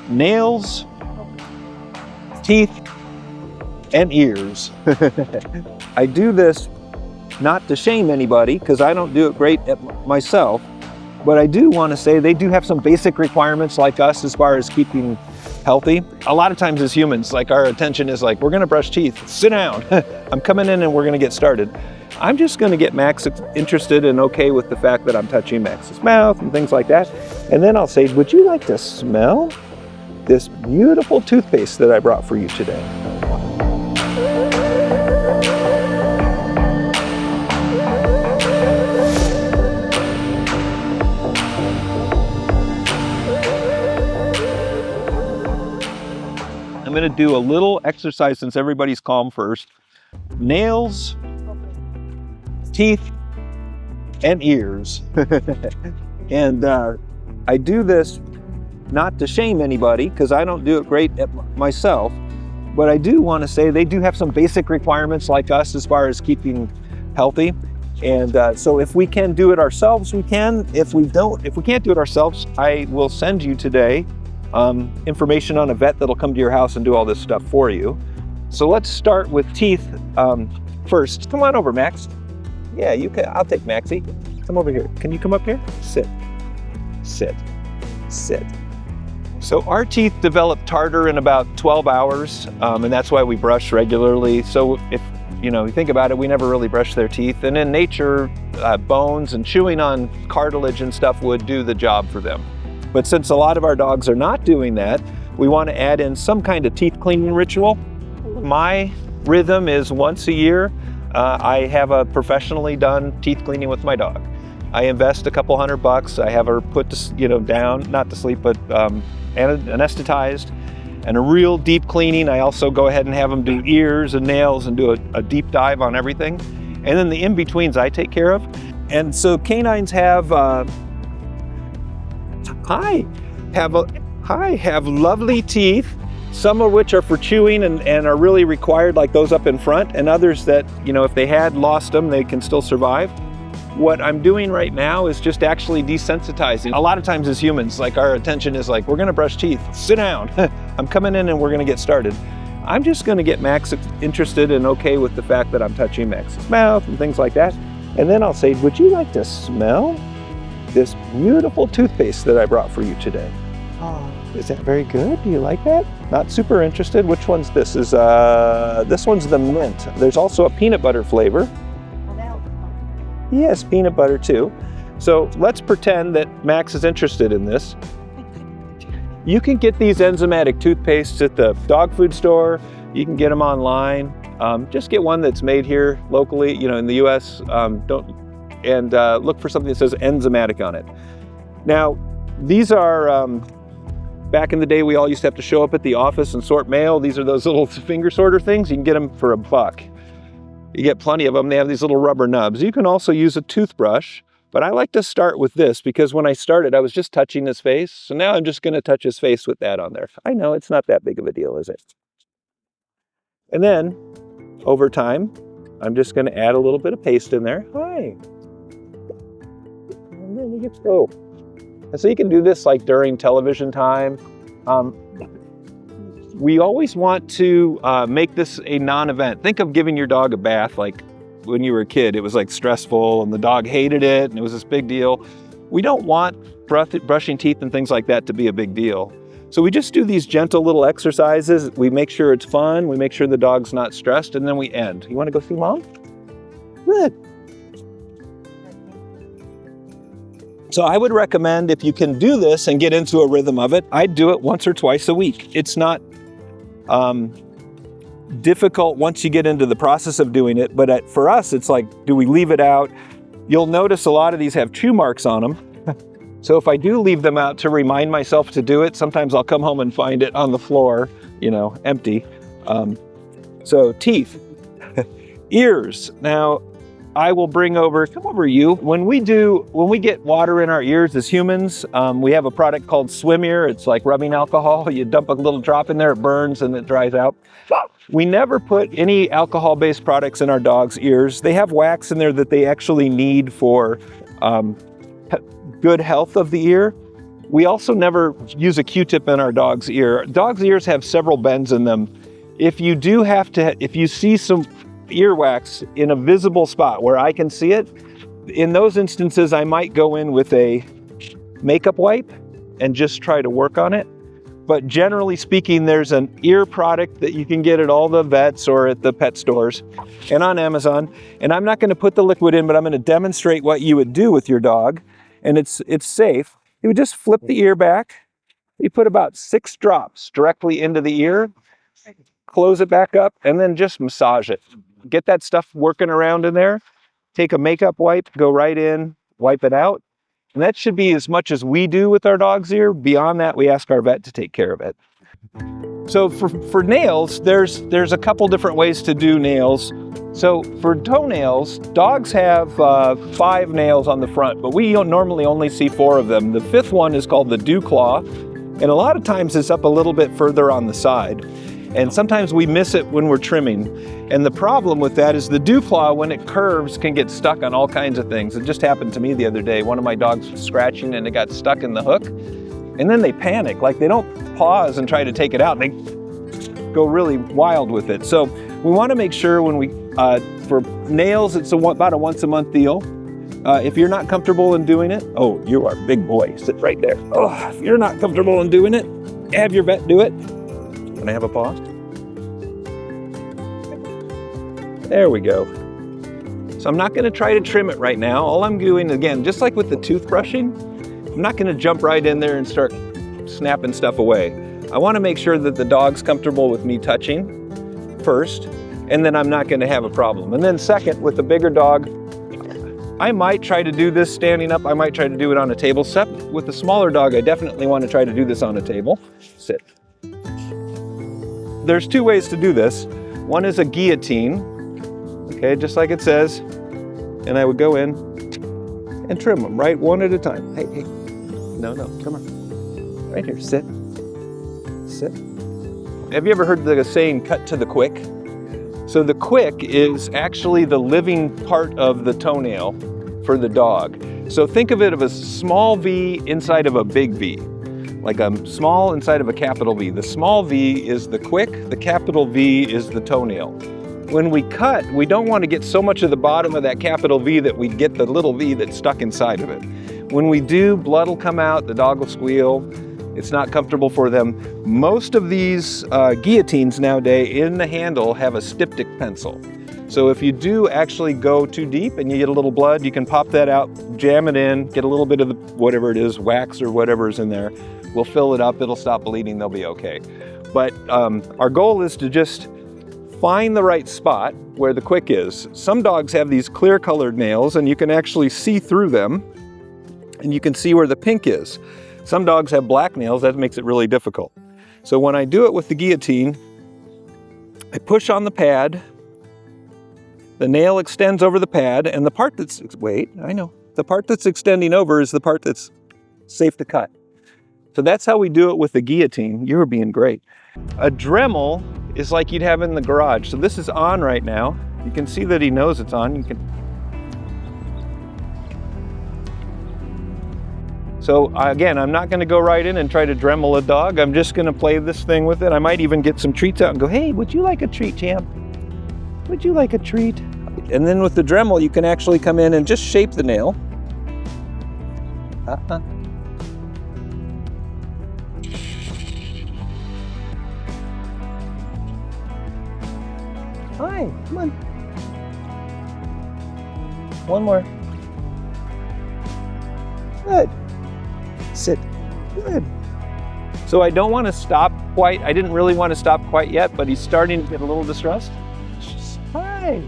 nails, teeth, and ears. I do this not to shame anybody, because I don't do it great myself, but I do want to say they do have some basic requirements like us as far as keeping healthy. A lot of times as humans, like our attention is like, we're gonna brush teeth, sit down. I'm coming in and we're gonna get started. I'm just gonna get Max interested and okay with the fact that I'm touching Max's mouth and things like that. And then I'll say, would you like to smell this beautiful toothpaste that I brought for you today? I'm gonna do a little exercise since everybody's calm first. Nails, teeth, and ears. And I do this not to shame anybody, because I don't do it great myself, but I do want to say they do have some basic requirements like us as far as keeping healthy. And so if we can do it ourselves, we can. If we can't do it ourselves, I will send you today information on a vet that'll come to your house and do all this stuff for you. So let's start with teeth first. Come on over, Max. Yeah, you can. I'll take Maxie. Come over here. Can you come up here? Sit, sit, sit. So our teeth develop tartar in about 12 hours, and that's why we brush regularly. So if you think about it, we never really brush their teeth. And in nature, bones and chewing on cartilage and stuff would do the job for them. But since a lot of our dogs are not doing that, we want to add in some kind of teeth cleaning ritual. My rhythm is once a year, I have a professionally done teeth cleaning with my dog. I invest a couple $100. I have her put down, not to sleep, but anesthetized, and a real deep cleaning. I also go ahead and have them do ears and nails and do a deep dive on everything. And then the in-betweens I take care of. And so canines have have lovely teeth, some of which are for chewing and are really required, like those up in front, and others that, if they had lost them, they can still survive. What I'm doing right now is just actually desensitizing. A lot of times as humans, like our attention is like, we're gonna brush teeth, sit down. I'm coming in and we're gonna get started. I'm just gonna get Max interested and okay with the fact that I'm touching Max's mouth and things like that. And then I'll say, would you like to smell this beautiful toothpaste that I brought for you today? Oh, is that very good? Do you like that? Not super interested. Which one's this? This one's the mint. There's also a peanut butter flavor. Yes, peanut butter too. So let's pretend that Max is interested in this. You can get these enzymatic toothpastes at the dog food store. You can get them online. Just get one that's made here locally, in the US. Look for something that says enzymatic on it. Now, these are, back in the day, we all used to have to show up at the office and sort mail. These are those little finger sorter things. You can get them for $1. You get plenty of them. They have these little rubber nubs. You can also use a toothbrush, but I like to start with this because when I started, I was just touching his face. So now I'm just gonna touch his face with that on there. I know it's not that big of a deal, is it? And then over time, I'm just gonna add a little bit of paste in there. Hi. And then we get to go. And so you can do this like during television time. We always want to make this a non-event. Think of giving your dog a bath like when you were a kid. It was like stressful and the dog hated it and it was this big deal. We don't want brushing teeth and things like that to be a big deal. So we just do these gentle little exercises. We make sure it's fun. We make sure the dog's not stressed, and then we end. You want to go see Mom? Good. So I would recommend, if you can do this and get into a rhythm of it, I'd do it once or twice a week. It's not difficult once you get into the process of doing it, but for us, it's like, do we leave it out? You'll notice a lot of these have chew marks on them. So if I do leave them out to remind myself to do it, sometimes I'll come home and find it on the floor, empty. So teeth, ears. Now, I will come over you. When we get water in our ears as humans, we have a product called Swim Ear. It's like rubbing alcohol. You dump a little drop in there, it burns and it dries out. We never put any alcohol-based products in our dogs' ears. They have wax in there that they actually need for good health of the ear. We also never use a Q-tip in our dog's ear. Dogs' ears have several bends in them. If you see some earwax in a visible spot where I can see it, in those instances, I might go in with a makeup wipe and just try to work on it. But generally speaking, there's an ear product that you can get at all the vets or at the pet stores and on Amazon. And I'm not going to put the liquid in, but I'm going to demonstrate what you would do with your dog. And it's safe. You would just flip the ear back. You put about 6 drops directly into the ear, close it back up, and then just massage it. Get that stuff working around in there. Take a makeup wipe, go right in, wipe it out. And that should be as much as we do with our dog's ear. Beyond that, we ask our vet to take care of it. So for nails, there's a couple different ways to do nails. So for toenails, dogs have 5 nails on the front, but we normally only see 4 of them. The 5th one is called the dew claw, and a lot of times it's up a little bit further on the side. And sometimes we miss it when we're trimming. And the problem with that is the dew claw, when it curves, can get stuck on all kinds of things. It just happened to me the other day. One of my dogs was scratching and it got stuck in the hook. And then they panic, like they don't pause and try to take it out. They go really wild with it. So we want to make sure when we, for nails, it's about a once a month deal. If you're not comfortable in doing it, oh, you are a big boy, sit right there. Oh, if you're not comfortable in doing it, have your vet do it. Can I have a paw? There we go. So I'm not going to try to trim it right now. All I'm doing, again, just like with the toothbrushing, I'm not going to jump right in there and start snapping stuff away. I want to make sure that the dog's comfortable with me touching first, and then I'm not going to have a problem. And then second, with the bigger dog, I might try to do this standing up. I might try to do it on a table. Except with the smaller dog, I definitely want to try to do this on a table. Sit. There's 2 ways to do this. One is a guillotine, okay, just like it says. And I would go in and trim them, right, one at a time. Hey, no, come on. Right here, sit. Have you ever heard the saying, cut to the quick? So the quick is actually the living part of the toenail for the dog. So think of it as a small V inside of a big V. Like a small inside of a capital V. The small V is the quick, the capital V is the toenail. When we cut, we don't want to get so much of the bottom of that capital V that we get the little V that's stuck inside of it. When we do, blood will come out, the dog will squeal, it's not comfortable for them. Most of these guillotines nowadays in the handle have a styptic pencil. So if you do actually go too deep and you get a little blood, you can pop that out, jam it in, get a little bit of the, whatever it is, wax or whatever is in there. We'll fill it up, it'll stop bleeding, they'll be okay. But our goal is to just find the right spot where the quick is. Some dogs have these clear colored nails and you can actually see through them and you can see where the pink is. Some dogs have black nails, that makes it really difficult. So when I do it with the guillotine, I push on the pad, the nail extends over the pad, and the part that's, the part that's extending over is the part that's safe to cut. So that's how we do it with the guillotine. You're being great. A Dremel is like you'd have in the garage. So this is on right now. You can see that he knows it's on. So again, I'm not gonna go right in and try to Dremel a dog. I'm just gonna play this thing with it. I might even get some treats out and go, hey, would you like a treat, champ? Would you like a treat? And then with the Dremel, you can actually come in and just shape the nail. Hi, come on. One more. Good. Sit. Good. So I don't want to stop quite. I didn't really want to stop quite yet, but he's starting to get a little distressed. Hi.